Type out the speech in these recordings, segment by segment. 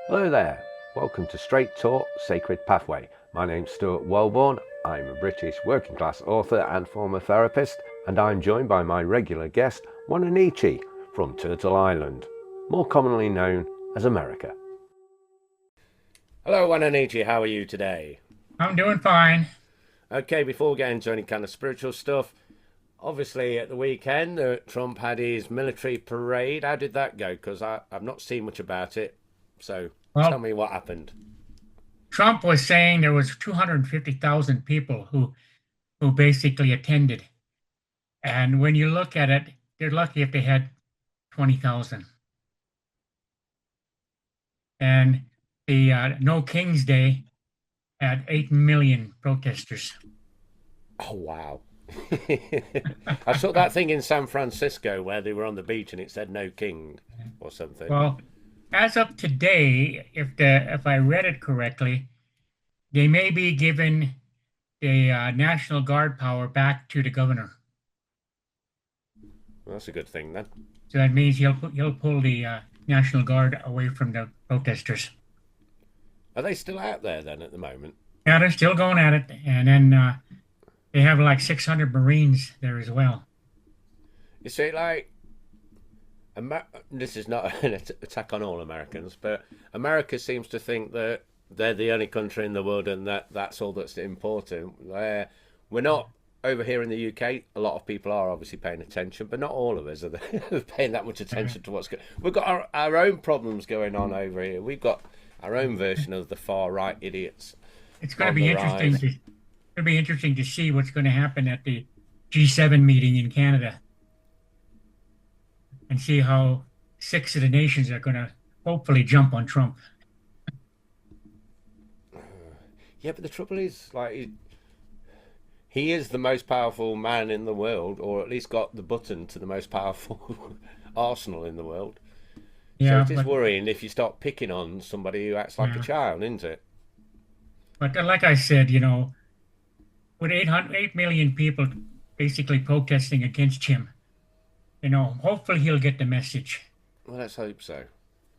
Hello there, welcome to Straight Talk Sacred Pathway. My name's Stuart Wellborn, I'm a British working class author and former therapist, and I'm joined by my regular guest, Wa-Na-Nee-Che from Turtle Island, more commonly known as America. Hello Wa-Na-Nee-Che, how are you today? I'm doing fine. Okay, before we get into any kind of spiritual stuff, obviously at the weekend Trump had his military parade. How did that go? Because I've not seen much about it, so tell Well, me what happened. Trump was saying there was 250,000 people who basically attended. And when you look at it, they're lucky if they had 20,000. And the No King's Day had 8 million protesters. Oh wow. I saw that thing in San Francisco where they were on the beach and it said no king or something. Well, as of today, if I read it correctly, they may be giving the National Guard power back to the governor. Well, that's a good thing then. So that means he'll pull the National Guard away from the protesters. Are they still out there then at the moment? Yeah, they're still going at it, and then they have like 600 Marines there as well. You see, like, this is not an attack on all Americans, but America seems to think that they're the only country in the world and that's all that's important. We're not over here in the UK. A lot of people are obviously paying attention, but not all of us are paying that much attention to what's going. We've got our own problems going on over here. We've got our own version of the far right idiots It's going to on be the interesting rise. to see what's going to happen at the G7 meeting in Canada and see how six of the nations are going to hopefully jump on Trump. Yeah, but the trouble is, like, he is the most powerful man in the world, or at least got the button to the most powerful arsenal in the world. So Yeah, it is but worrying if you start picking on somebody who acts like a yeah, child, isn't it? like I said, with 8 million people basically protesting against him, hopefully he'll get the message. Well, let's hope so.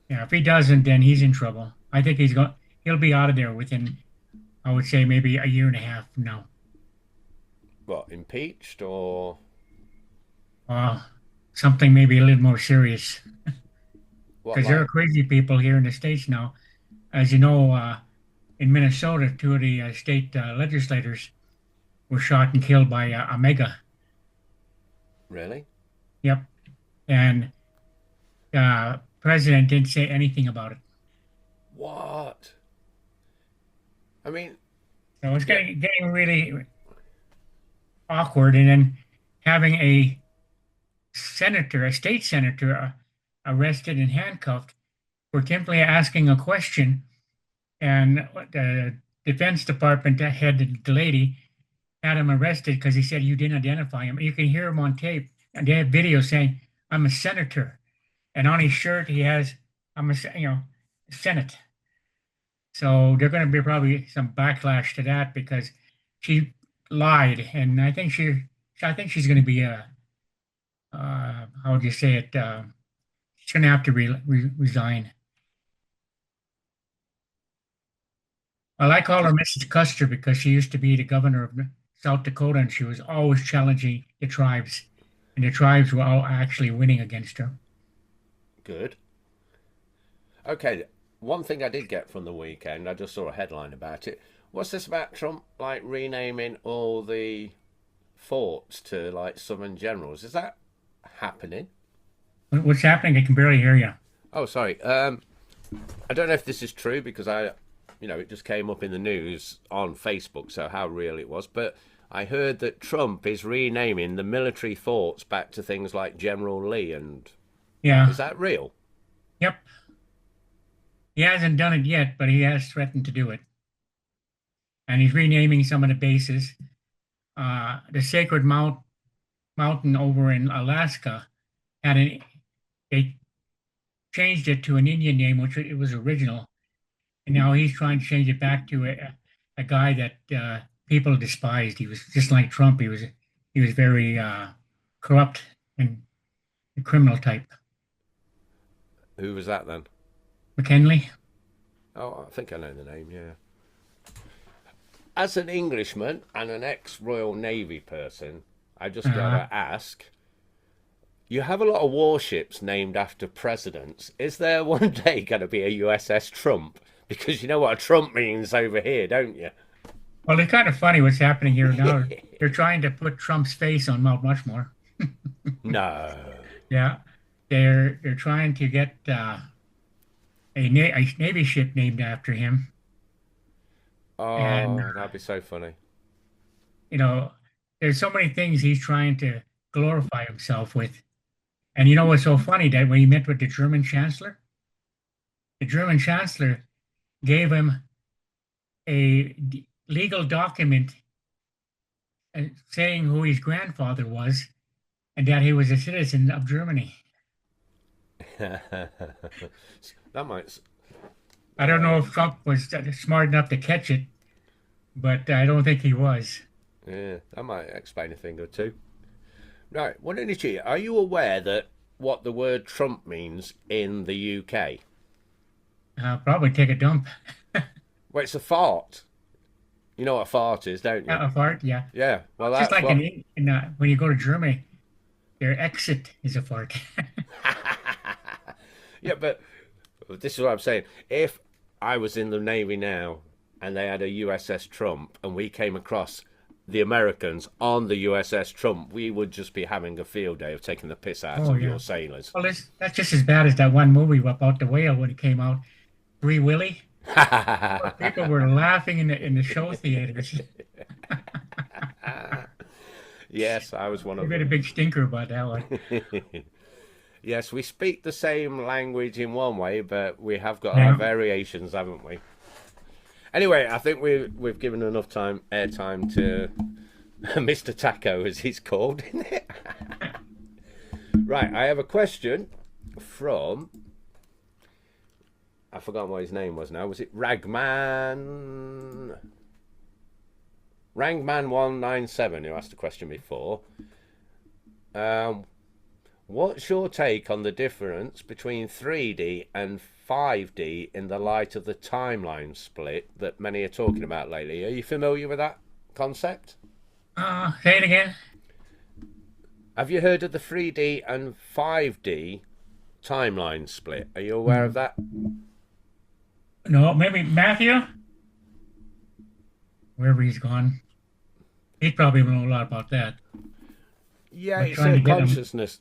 Yeah, if he doesn't, then he's in trouble. I think he'll be out of there within, I would say, maybe a year and a half from now. What, impeached or Uh, Something maybe a little more serious what? because there are Like, crazy people here in the States now. As you know, in Minnesota, two of the state legislators were shot and killed by a mega. really? Yep. And president didn't say anything about it. What? I mean, So it's yeah, getting really awkward. And then having a state senator, arrested and handcuffed for simply asking a question. And the Defense Department head, the lady, had him arrested because he said you didn't identify him. You can hear him on tape, and they have video saying, "I'm a senator," and on his shirt he has, "I'm Senate." So there's going to be probably some backlash to that because she lied, and I think she's going to be how would you say it? She's going to have to resign. Well, I call her Mrs. Custer because she used to be the governor of South Dakota, and she was always challenging the tribes, and the tribes were all actually winning against her. good. Okay, one thing I did get from the weekend, I just saw a headline about it. What's this about Trump like renaming all the forts to like Southern generals? Is that happening? What's happening? I can barely hear you. Oh, sorry. I don't know if this is true because it just came up in the news on Facebook, so how real it was. But I heard that Trump is renaming the military forts back to things like General Lee, and Yeah. is that real? Yep. He hasn't done it yet, but he has threatened to do it, and he's renaming some of the bases. The Sacred Mountain over in Alaska had an they changed it to an Indian name, which it was original, and now he's trying to change it back to a guy that people despised. He was just like Trump. He was very corrupt and a criminal type. Who was that then? McKinley. Oh, I think I know the name, yeah. As an Englishman and an ex-Royal Navy person, I just Uh, gotta ask, you have a lot of warships named after presidents. Is there one day going to be a USS Trump? Because you know what a Trump means over here, don't you? well, it's kind of funny what's happening here now. They're trying to put Trump's face on Mount Rushmore. No. Yeah, they're trying to get a Navy ship named after him, and Oh, that'd be so funny. you know, there's so many things he's trying to glorify himself with. And you know what's so funny that when he met with the German chancellor gave him a legal document saying who his grandfather was and that he was a citizen of Germany. That might. I don't know if Trump was smart enough to catch it, but I don't think he was. Yeah, that might explain a thing or two. Right, Wa-Na-Nee-Che, are you aware that what the word Trump means in the UK? Probably take a dump. Well, it's a fart. You know what a fart is, don't you? A fart, yeah. Yeah, well, It's just that's like what. when you go to Germany, their exit is a fart. Yeah, but this is what I'm saying. If I was in the Navy now and they had a USS Trump and we came across the Americans on the USS Trump, we would just be having a field day of taking the piss out Oh of yeah. your sailors. Well, that's just as bad as that one movie about the whale when it came out, Free Willy. People were laughing in the show theaters. Yes, I was one They of made a them. big stinker about that one. Yes, we speak the same language in one way, but we have got our Yeah. variations, haven't we? Anyway, I think we've given enough time airtime to Mr. Taco, as he's called, isn't it? Right, I have a question from I forgot what his name was now. Was it Rangman197 who asked a question before? Um, what's your take on the difference between 3D and 5D in the light of the timeline split that many are talking about lately? Are you familiar with that concept? Say it again. Have you heard of the 3D and 5D timeline split? Are you aware of Mm. that? No, maybe Matthew, wherever he's gone. He probably know a lot about that. Yeah, I'm it's trying a to get him. consciousness.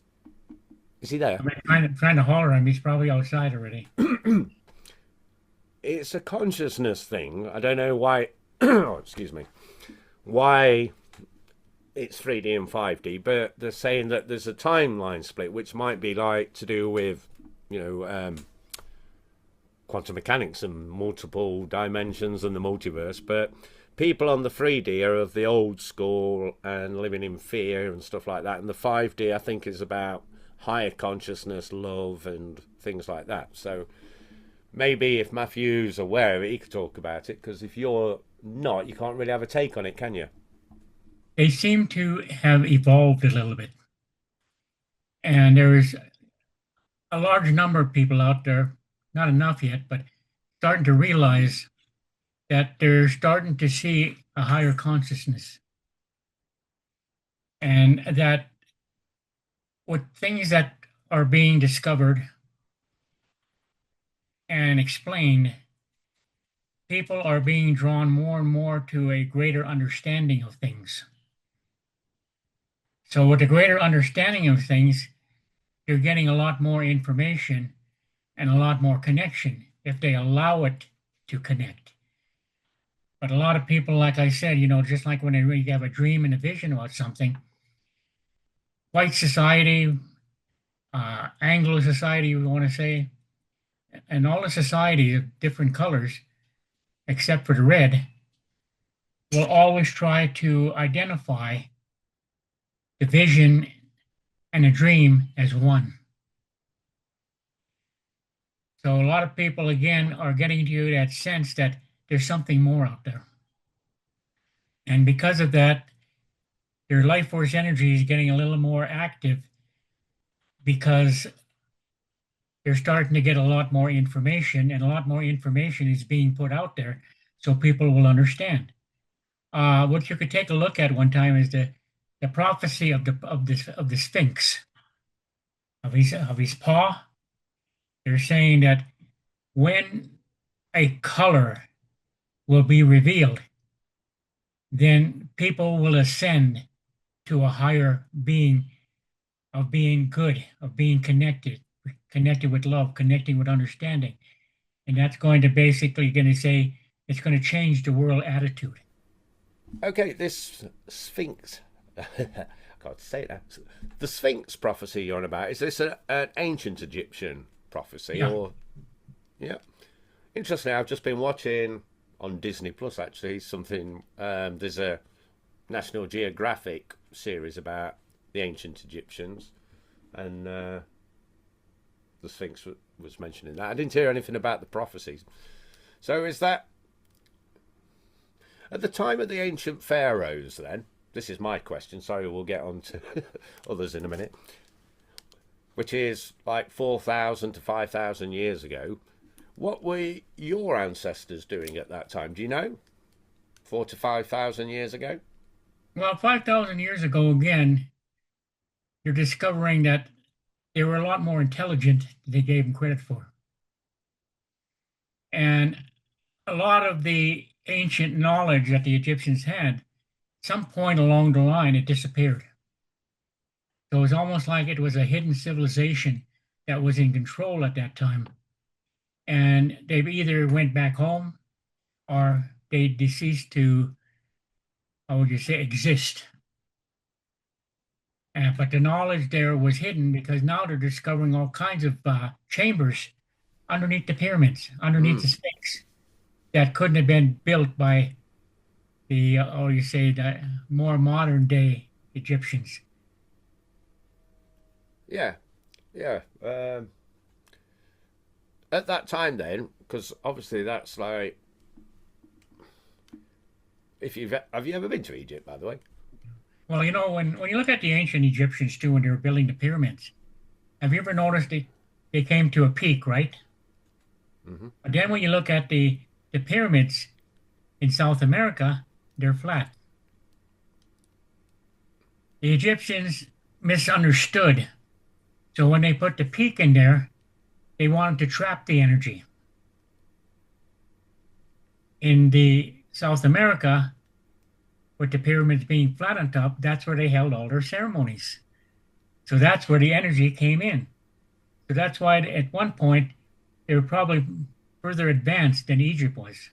Is he there? I'm trying to holler him. He's probably outside already. It's a consciousness thing. I don't know why. Oh, excuse me. Why it's 3D and 5D, but they're saying that there's a timeline split, which might be like to do with, you know, quantum mechanics and multiple dimensions and the multiverse. But people on the 3D are of the old school and living in fear and stuff like that. And the 5D, I think, is about higher consciousness, love, and things like that. So maybe if Matthew's aware of it, he could talk about it. Because if you're not, you can't really have a take on it, can you? They seem to have evolved a little bit, and there is a large number of people out there, not enough yet, but starting to realize that they're starting to see a higher consciousness, and that with things that are being discovered and explained, people are being drawn more and more to a greater understanding of things. So, with a greater understanding of things, you're getting a lot more information and a lot more connection if they allow it to connect. But a lot of people, like I said, just like when they really have a dream and a vision about something, white society, Anglo society, we want to say, and all the society of different colors, except for the red, will always try to identify the vision and the dream as one. So a lot of people, again, are getting to that sense that there's something more out there. And because of that, their life force energy is getting a little more active because they're starting to get a lot more information, and a lot more information is being put out there so people will understand. What you could take a look at one time is the prophecy of the Sphinx, of his paw. They're saying that when a color will be revealed, then people will ascend to a higher being of being good, of being connected with love, connecting with understanding. And that's going to basically going to say it's going to change the world attitude. Okay, this Sphinx. I can't say that. The Sphinx prophecy you're on about, is this an ancient Egyptian prophecy? Yeah. Or yeah. Interesting. I've just been watching on Disney Plus actually something. There's a National Geographic series about the ancient Egyptians, and the Sphinx was mentioning that. I didn't hear anything about the prophecies. So is that at the time of the ancient pharaohs? Then this is my question. Sorry, we'll get on to others in a minute. Which is like 4,000 to 5,000 years ago. What were your ancestors doing at that time? Do you know? 4 to 5,000 years ago? Well, 5,000 years ago, again, you're discovering that they were a lot more intelligent than they gave them credit for. And a lot of the ancient knowledge that the Egyptians had, some point along the line, it disappeared. So it was almost like it was a hidden civilization that was in control at that time. And they either went back home or they deceased to, how would you say, exist. But the knowledge there was hidden because now they're discovering all kinds of chambers underneath the pyramids, underneath the Sphinx, that couldn't have been built by the, the more modern day Egyptians. Yeah, yeah. At that time, then, because obviously that's like, if have you ever been to Egypt, by the way? Well, when you look at the ancient Egyptians too, when they were building the pyramids, have you ever noticed they came to a peak, right? Mm-hmm. But then when you look at the pyramids in South America, they're flat. The Egyptians misunderstood. So when they put the peak in there, they wanted to trap the energy. In the South America, with the pyramids being flat on top, that's where they held all their ceremonies. So that's where the energy came in. So that's why at one point they were probably further advanced than Egypt was.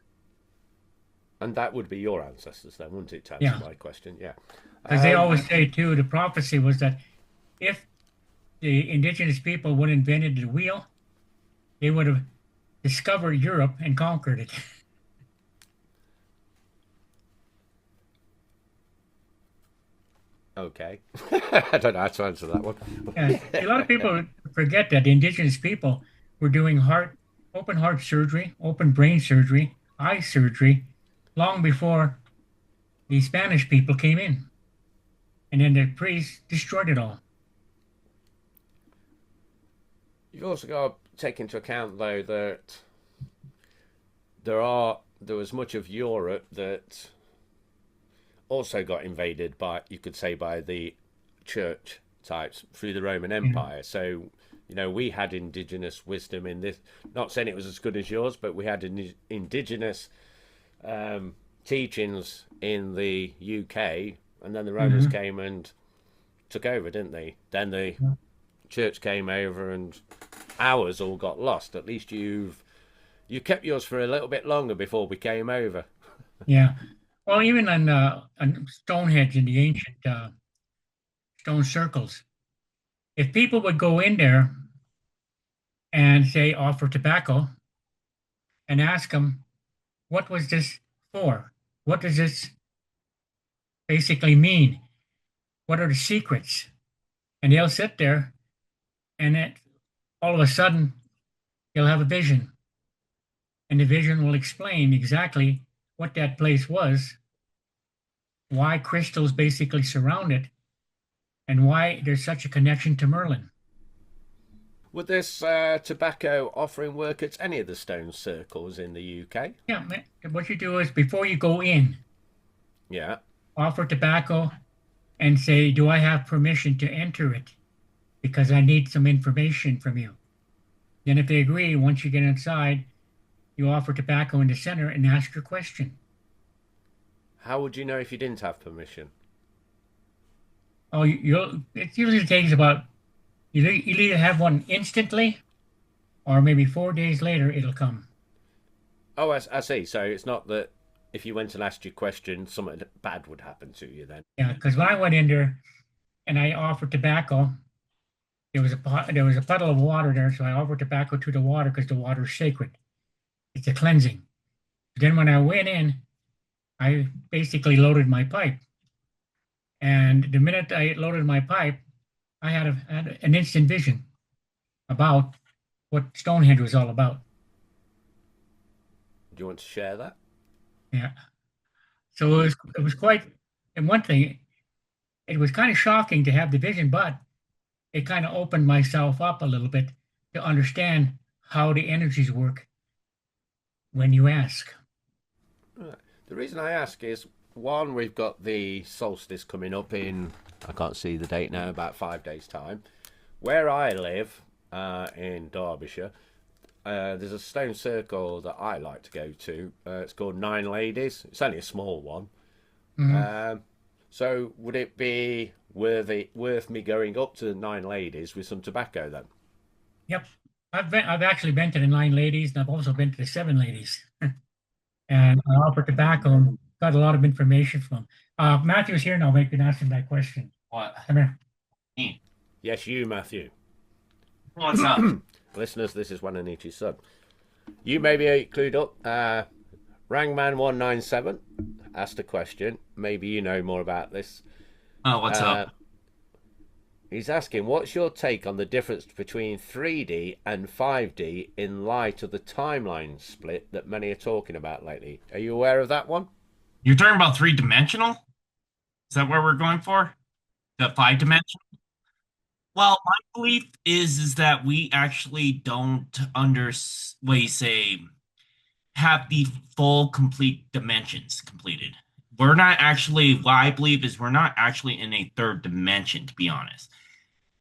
And that would be your ancestors then, wouldn't it, to answer Yeah. my question? Yeah. Because they always say too, the prophecy was that if the indigenous people would have invented the wheel, they would have discovered Europe and conquered it. Okay. I don't know how to answer that one. Yeah, a lot of people forget that the indigenous people were doing open heart surgery, open brain surgery, eye surgery, long before the Spanish people came in. And then the priests destroyed it all. You've also got to take into account, though, that there was much of Europe that also got invaded by, you could say, by the church types through the Roman Empire. So, we had indigenous wisdom in this. Not saying it was as good as yours, but we had indigenous teachings in the UK, and then the Romans came and took over, didn't they? Then the church came over, and ours all got lost. At least you kept yours for a little bit longer before we came over. Yeah. Well, even on Stonehenge in the ancient stone circles, if people would go in there and say offer tobacco and ask them, what was this for? What does this basically mean? What are the secrets? And they'll sit there and all of a sudden they'll have a vision. And the vision will explain exactly what that place was, why crystals basically surround it, and why there's such a connection to Merlin. Would this tobacco offering work at any of the stone circles in the UK? Yeah, what you do is before you go in, Yeah. offer tobacco and say, "Do I have permission to enter it? Because I need some information from you." Then, if they agree, once you get inside, you offer tobacco in the center and ask your question. How would you know if you didn't have permission? Oh, it usually takes about, you'll either have one instantly or maybe 4 days later it'll come. Oh, I see. So it's not that if you went and asked your question, something bad would happen to you then. Yeah, because when I went in there and I offered tobacco, there was a puddle of water there, so I offered tobacco to the water because the water is sacred. It's a cleansing. Then when I went in, I basically loaded my pipe. And the minute I loaded my pipe, I had an instant vision about what Stonehenge was all about. Do you want to share that? Yeah. So it was quite, and one thing, it was kind of shocking to have the vision, but it kind of opened myself up a little bit to understand how the energies work when you ask. Right. The reason I ask is one, we've got the solstice coming up in, I can't see the date now, about 5 days' time. Where I live, in Derbyshire, there's a stone circle that I like to go to. It's called Nine Ladies. It's only a small one. Mhm. So would it be worth me going up to the Nine Ladies with some tobacco then? Yep. I've actually been to the Nine Ladies and I've also been to the Seven Ladies. And I offered tobacco and got a lot of information from them. Matthew's here now. Maybe you can ask him that question. What? Come here. Me? Yes, you, Matthew. What's up? Listeners, this is Wa-Na-Nee-Che's son. You may be clued up. Rangman197 asked a question. Maybe you know more about this. Oh, what's up? He's asking, what's your take on the difference between 3D and 5D in light of the timeline split that many are talking about lately? Are you aware of that one? You're talking about three-dimensional? Is that where we're going for? The five-dimensional? Well, my belief is that we actually don't have the full complete dimensions completed. We're not actually, what I believe is we're not actually in a third dimension, to be honest.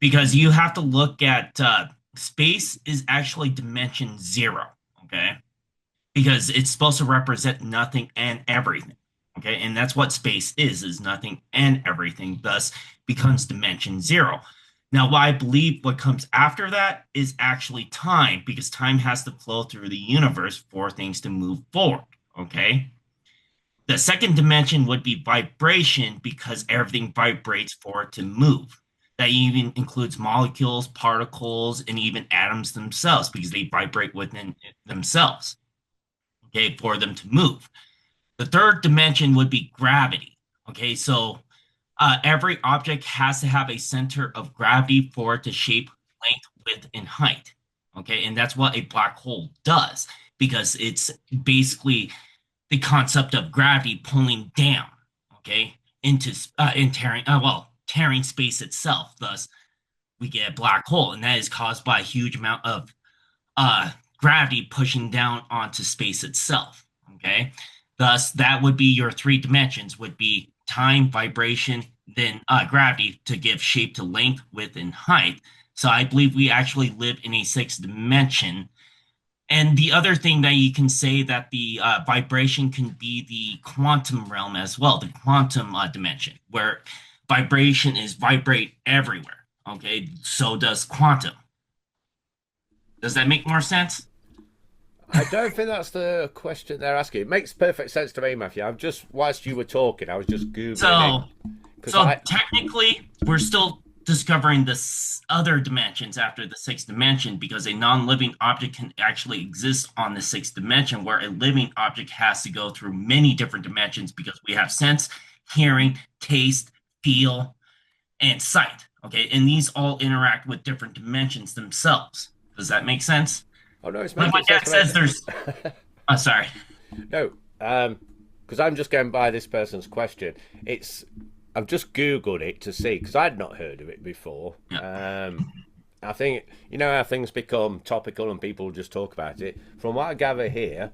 Because you have to look at space is actually dimension zero, okay? Because it's supposed to represent nothing and everything, okay? And that's what space is nothing and everything, thus becomes dimension zero. Now, what I believe what comes after that is actually time, because time has to flow through the universe for things to move forward, okay? The second dimension would be vibration because everything vibrates for it to move. That even includes molecules, particles, and even atoms themselves because they vibrate within themselves, okay, for them to move. The third dimension would be gravity, okay? So every object has to have a center of gravity for it to shape length, width, and height, okay? And that's what a black hole does because it's basically the concept of gravity pulling down, okay, into tearing space itself. Thus, we get a black hole, and that is caused by a huge amount of gravity pushing down onto space itself. Okay, thus that would be your three dimensions: would be time, vibration, then gravity to give shape to length, width, and height. So I believe we actually live in a sixth dimension. And the other thing that you can say that the vibration can be the quantum realm as well, the quantum dimension, where vibration is vibrate everywhere. Okay, so does quantum. Does that make more sense? I don't think that's the question they're asking. It makes perfect sense to me, Matthew. I'm just, whilst you were talking, I was just Googling it. So technically, we're still discovering this other dimensions after the sixth dimension because a non-living object can actually exist on the sixth dimension where a living object has to go through many different dimensions because we have sense, hearing, taste, feel, and sight. Okay, and these all interact with different dimensions themselves. Does that make sense? Oh no, it's Like making my sense. dad says there's sorry. No, because I'm just going by this person's question. I've just Googled it to see because I'd not heard of it before. Yeah. I think you know how things become topical and people just talk about it. From what I gather here,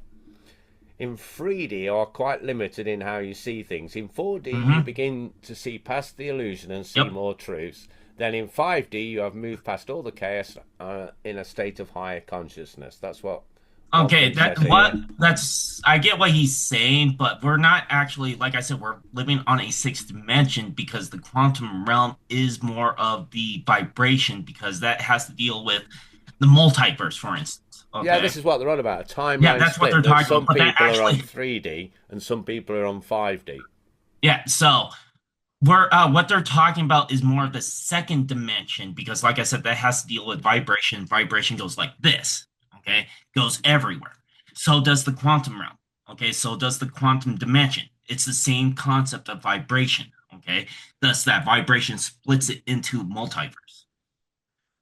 in 3D you are quite limited in how you see things. In 4D you Hmm. begin to see past the illusion and see Yep. more truths. Then in 5D you have moved past all the chaos in a state of higher consciousness. That's what one Okay, thing that says what here. that's I get what he's saying, but we're not actually, like I said, we're living on a sixth dimension because the quantum realm is more of the vibration because that has to deal with the multiverse, for instance. Yeah, Okay. this is what they're on about. A Yeah, timeline that's what they're split that talking about. some But that people are on actually, 3D and some people are on 5D. yeah, so we're what they're talking about is more of the second dimension because, like I said, that has to deal with vibration. Vibration goes like this, okay, goes everywhere. So does the quantum realm, okay, so does the quantum dimension. It's the same concept of vibration, okay, thus that vibration splits it into multiverse.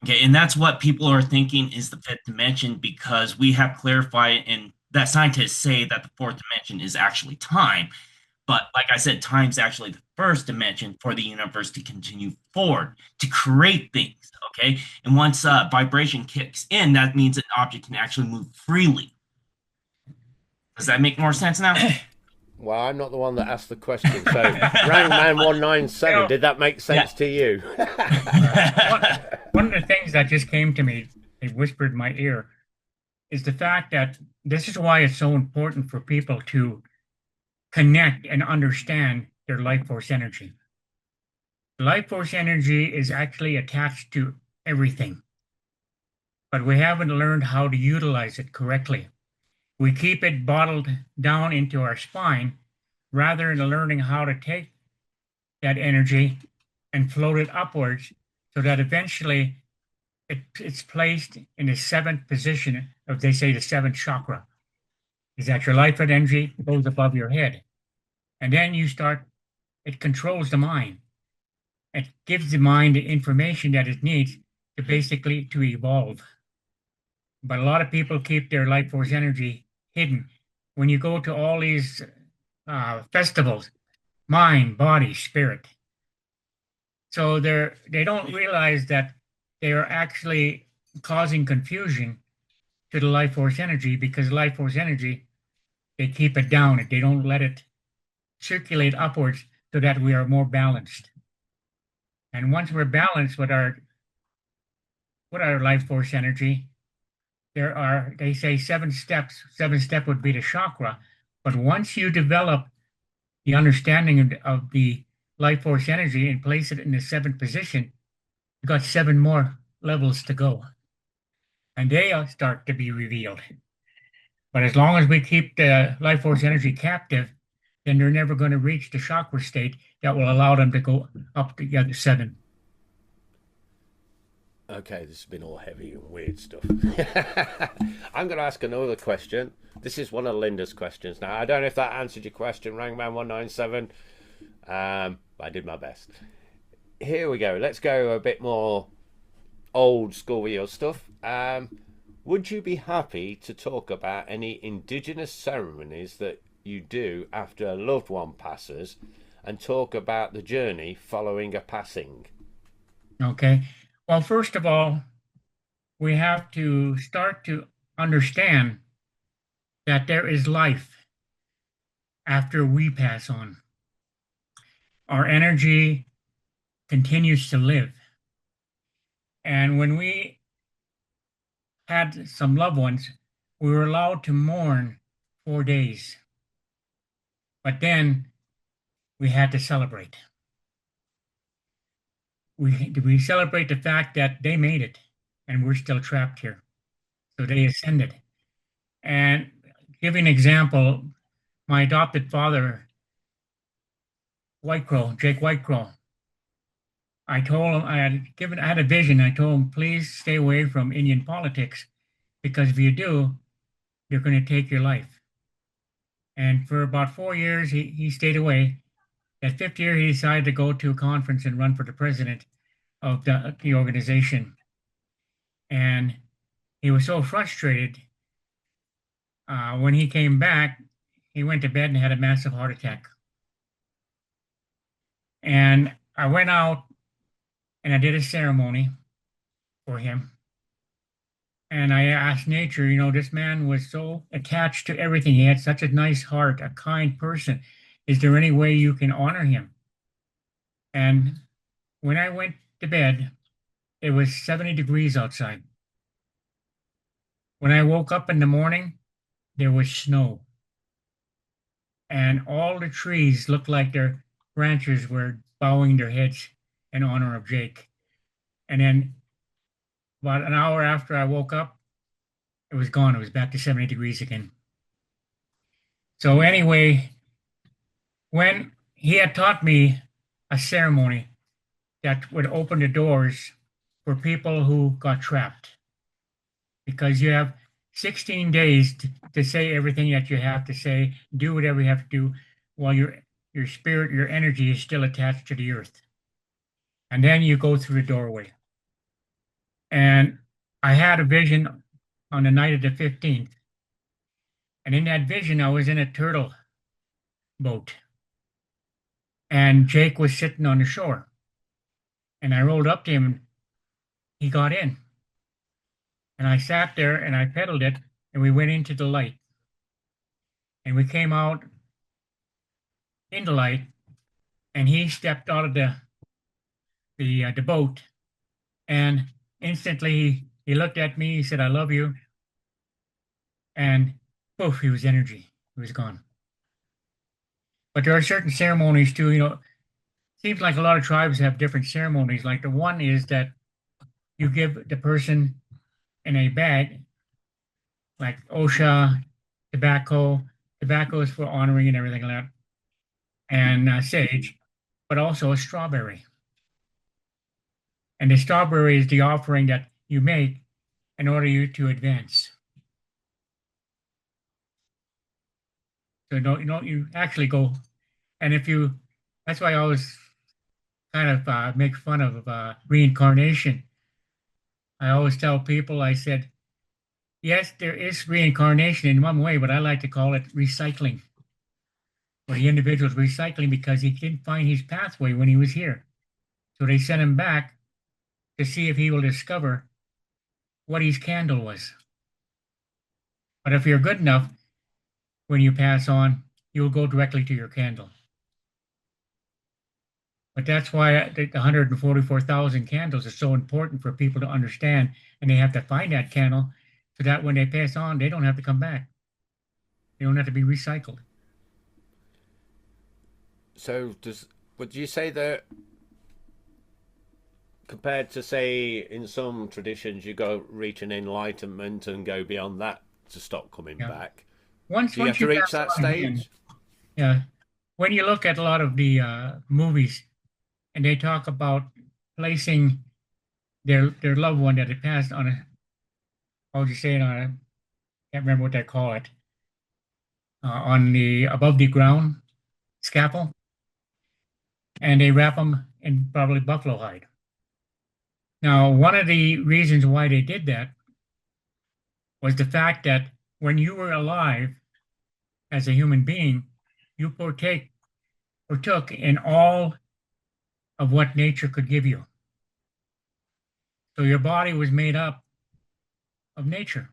Okay, and that's what people are thinking is the fifth dimension because we have clarified and that scientists say that the fourth dimension is actually time. But like I said, time's actually the first dimension for the universe to continue forward, to create things. Okay. And once vibration kicks in, that means an object can actually move freely. Does that make more sense now? Well, I'm not the one that asked the question. So, Rangman But 197, Well, did that make yeah. sense to you? one of the things that just came to me, they whispered in my ear, is the fact that this is why it's so important for people to connect and understand their life force energy. Life force energy is actually attached to everything, but we haven't learned how to utilize it correctly. We keep it bottled down into our spine rather than learning how to take that energy and float it upwards so that eventually it's placed in the seventh position of, they say, the seventh chakra. Is that your life energy goes above your head. And then you start, it controls the mind. It gives the mind the information that it needs to basically to evolve. But a lot of people keep their life force energy hidden. When you go to all these festivals, mind, body, spirit, so they don't realize that they are actually causing confusion to the life force energy because life force energy, they keep it down. They don't let it circulate upwards so that we are more balanced. And once we're balanced with our life force energy, there are, they say, seven steps. Seven step would be the chakra. But once you develop the understanding of the life force energy and place it in the seventh position, you've got seven more levels to go. And they start to be revealed. But as long as we keep the life force energy captive, then they're never going to reach the chakra state that will allow them to go up to the other seven. Okay, this has been all heavy and weird stuff. I'm going to ask another question. This is one of Linda's questions. Now, I don't know if that answered your question, Rangman 197. But I did my best. Here we go. Let's go a bit more old school with your stuff. Would you be happy to talk about any Indigenous ceremonies that you do after a loved one passes and talk about the journey following a passing? Okay. Well, first of all, we have to start to understand that there is life after we pass on. Our energy continues to live. And when we had some loved ones, we were allowed to mourn 4 days. But then we had to celebrate. We celebrate the fact that they made it and we're still trapped here. So they ascended. And giving an example, my adopted father, White Crow, Jake White Crow, I told him I had a vision. I told him, please stay away from Indian politics because if you do, they're going to take your life. And for about 4 years, he stayed away. That fifth year, he decided to go to a conference and run for the president of the organization. And he was so frustrated. When he came back, he went to bed and had a massive heart attack. And I went out and I did a ceremony for him. And I asked nature, this man was so attached to everything. He had such a nice heart, a kind person. Is there any way you can honor him? And when I went to bed, it was 70 degrees outside. When I woke up in the morning, there was snow. And all the trees looked like their branches were bowing their heads in honor of Jake. And then about an hour after I woke up, it was gone. It was back to 70 degrees again. So anyway, when he had taught me a ceremony that would open the doors for people who got trapped, because you have 16 days to say everything that you have to say, do whatever you have to do while your spirit, your energy is still attached to the earth. And then you go through the doorway. And I had a vision on the night of the 15th. And in that vision, I was in a turtle boat. And Jake was sitting on the shore. And I rolled up to him and he got in. And I sat there and I pedaled it and we went into the light. And we came out in the light and he stepped out of the boat and instantly he looked at me, he said, "I love you." And poof, he was energy. He was gone. But there are certain ceremonies too, seems like a lot of tribes have different ceremonies. Like the one is that you give the person in a bag, like OSHA, tobacco. Tobacco is for honoring and everything like that. And sage, but also a strawberry. And the strawberry is the offering that you make in order you to advance. So you actually go, and that's why I always kind of make fun of reincarnation. I always tell people, I said, yes, there is reincarnation in one way, but I like to call it recycling. Where the individual is recycling because he didn't find his pathway when he was here. So they sent him back to see if he will discover what his candle was. But if you're good enough, when you pass on, you'll go directly to your candle. But that's why the 144,000 candles is so important for people to understand, and they have to find that candle so that when they pass on, they don't have to come back. They don't have to be recycled. So would you say that compared to, say, in some traditions, you go reach an enlightenment and go beyond that to stop coming back? Once Do you have to reach that stage? Yeah. When you look at a lot of the movies, and they talk about placing their loved one that had passed on how would you say it, on can't remember what they call it, on the above the ground scaffold, and they wrap them in probably buffalo hide. Now, one of the reasons why they did that was the fact that when you were alive as a human being, you partook in all of what nature could give you. So your body was made up of nature.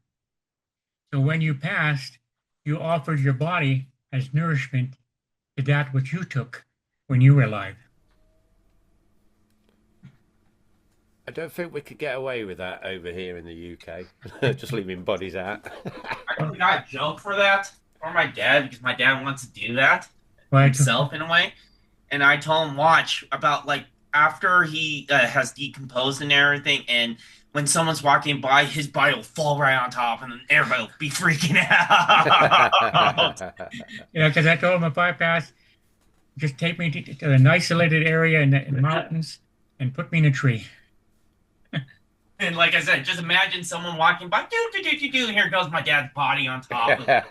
So when you passed, you offered your body as nourishment to that which you took when you were alive. I don't think we could get away with that over here in the UK. Just leaving bodies out. I actually got a joke for that for my dad because my dad wants to do that Right. himself in a way. And I told him, watch about like after he has decomposed and everything, and when someone's walking by, his body will fall right on top, and then everybody will be freaking out. Because I told him if I pass, just take me to an isolated area in the mountains and put me in a tree. And like I said, just imagine someone walking by, and here goes my dad's body on top of it.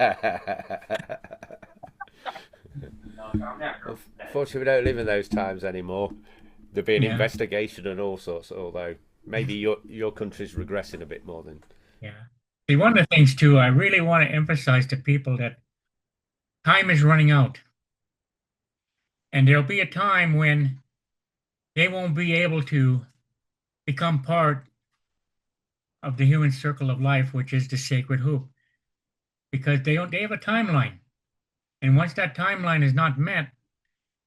Unfortunately, we don't live in those times anymore. There'd be an investigation and all sorts, although maybe your country's regressing a bit more than... Yeah. See, one of the things, too, I really want to emphasize to people that time is running out. And there'll be a time when they won't be able to become part of the human circle of life, which is the sacred hoop, because they have a timeline, and once that timeline is not met,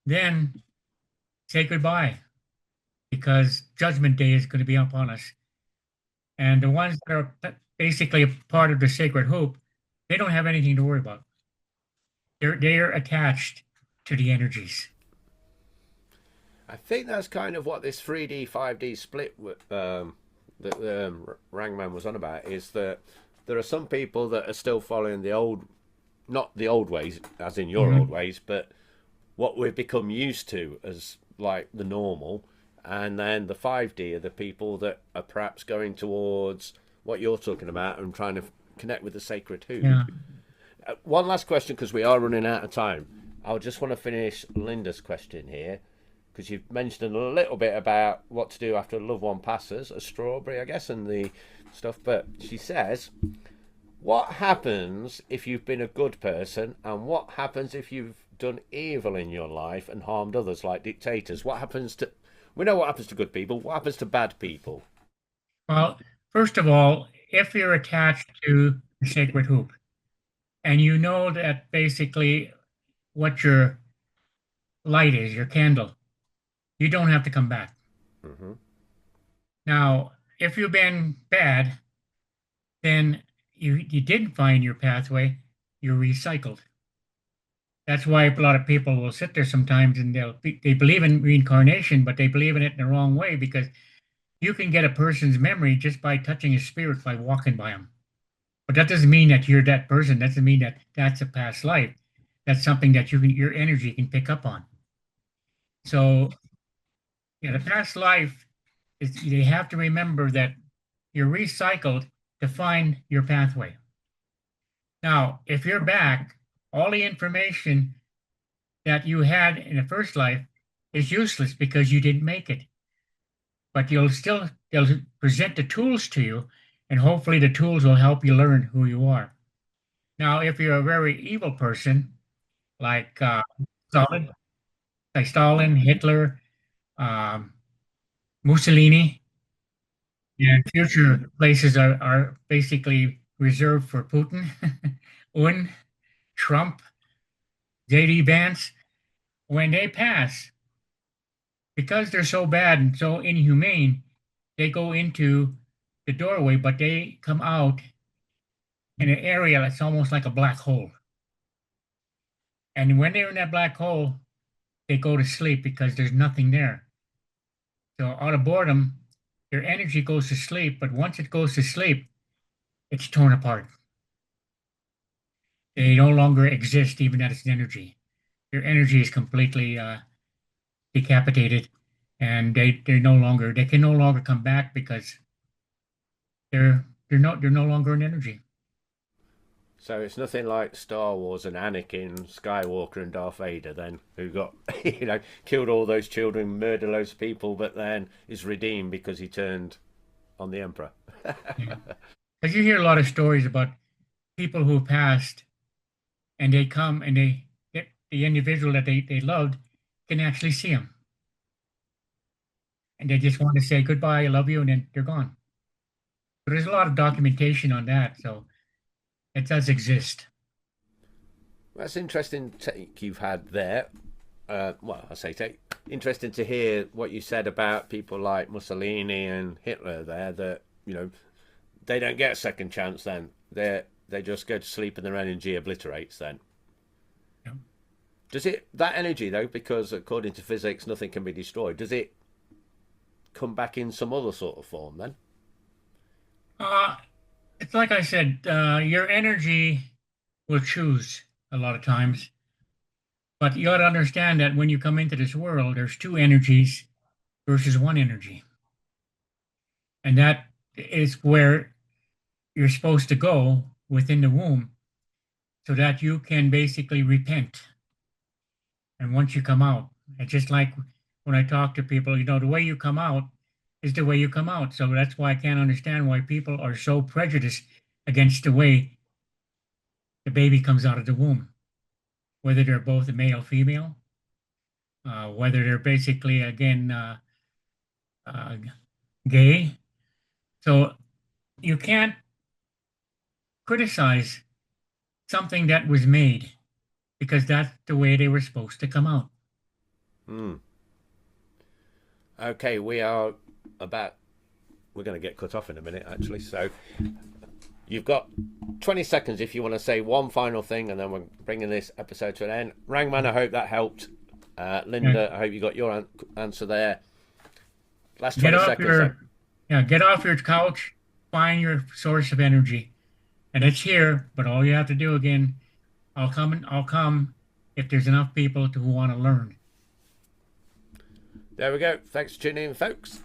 then say goodbye, because Judgment Day is going to be upon us. And the ones that are basically a part of the sacred hoop, they don't have anything to worry about. They're attached to the energies. I think that's kind of what this 3D 5D split that Rangman was on about, is that there are some people that are still following the old, not the old ways as in your old ways, but what we've become used to as like the normal, and then the 5D are the people that are perhaps going towards what you're talking about and trying to connect with the sacred hoop. Yeah. One last question, because we are running out of time. I just want to finish Linda's question here, because you've mentioned a little bit about what to do after a loved one passes, a strawberry, I guess, and the stuff. But she says, what happens if you've been a good person, and what happens if you've done evil in your life and harmed others, like dictators? What happens to... We know what happens to good people. What happens to bad people? Well, first of all, if you're attached to the sacred hoop, and you know that basically what your light is, your candle, you don't have to come back. Mm-hmm. Now, if you've been bad, then you didn't find your pathway, you're recycled. That's why a lot of people will sit there sometimes and they believe in reincarnation, but they believe in it in the wrong way, because you can get a person's memory just by touching his spirit, by walking by him. But that doesn't mean that you're that person. That doesn't mean that that's a past life. That's something that your energy can pick up on. So, yeah, the past life is, you have to remember that you're recycled to find your pathway. Now, if you're back, all the information that you had in the first life is useless because you didn't make it. But they'll present the tools to you, and hopefully the tools will help you learn who you are. Now, if you're a very evil person, like Stalin, Hitler, Mussolini, and future places are basically reserved for Putin, Un, Trump, J.D. Vance. When they pass, because they're so bad and so inhumane, they go into the doorway, but they come out in an area that's almost like a black hole. And when they're in that black hole, they go to sleep because there's nothing there. So out of boredom, their energy goes to sleep, but once it goes to sleep, it's torn apart. They no longer exist, even as an energy. Their energy is completely decapitated, and they can no longer come back because they're no longer an energy. So it's nothing like Star Wars and Anakin Skywalker and Darth Vader, then, who got killed all those children, murdered loads of people, but then is redeemed because he turned on the Emperor. Because you hear a lot of stories about people who passed, and they come and they get the individual that they loved can actually see them, and they just want to say goodbye, I love you, and then they're gone. But there's a lot of documentation on that, so it does exist. That's interesting take you've had there. Interesting to hear what you said about people like Mussolini and Hitler there, that, they don't get a second chance then. They just go to sleep and their energy obliterates then. Yeah. Does it, that energy though, because according to physics nothing can be destroyed, does it come back in some other sort of form then? It's like I said, your energy will choose a lot of times. But you got to understand that when you come into this world, there's two energies versus one energy. And that is where you're supposed to go within the womb, so that you can basically repent. And once you come out, it's just like when I talk to people, the way you come out is the way you come out. So that's why I can't understand why people are so prejudiced against the way the baby comes out of the womb, whether they're both a male, female, whether they're basically, again, gay. So you can't criticize something that was made because that's the way they were supposed to come out. Okay, we're going to get cut off in a minute, actually. So you've got 20 seconds if you want to say one final thing, and then we're bringing this episode to an end. Rangman, I hope that helped. Linda, I hope you got your answer there. Last 20 seconds. Get off your couch, find your source of energy. And it's here, but all you have to do again, I'll come if there's enough people who want to learn. There we go. Thanks for tuning in, folks.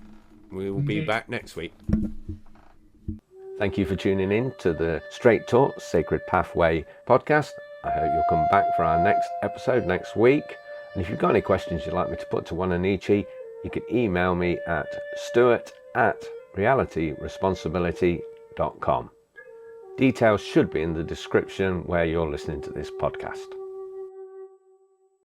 We will be back next week. Thank you for tuning in to the Straight Talk Sacred Pathway podcast. I hope you'll come back for our next episode next week. And if you've got any questions you'd like me to put to Wa-Na-Nee-Che, you can email me at stuart@realityresponsibility.com. Details should be in the description where you're listening to this podcast.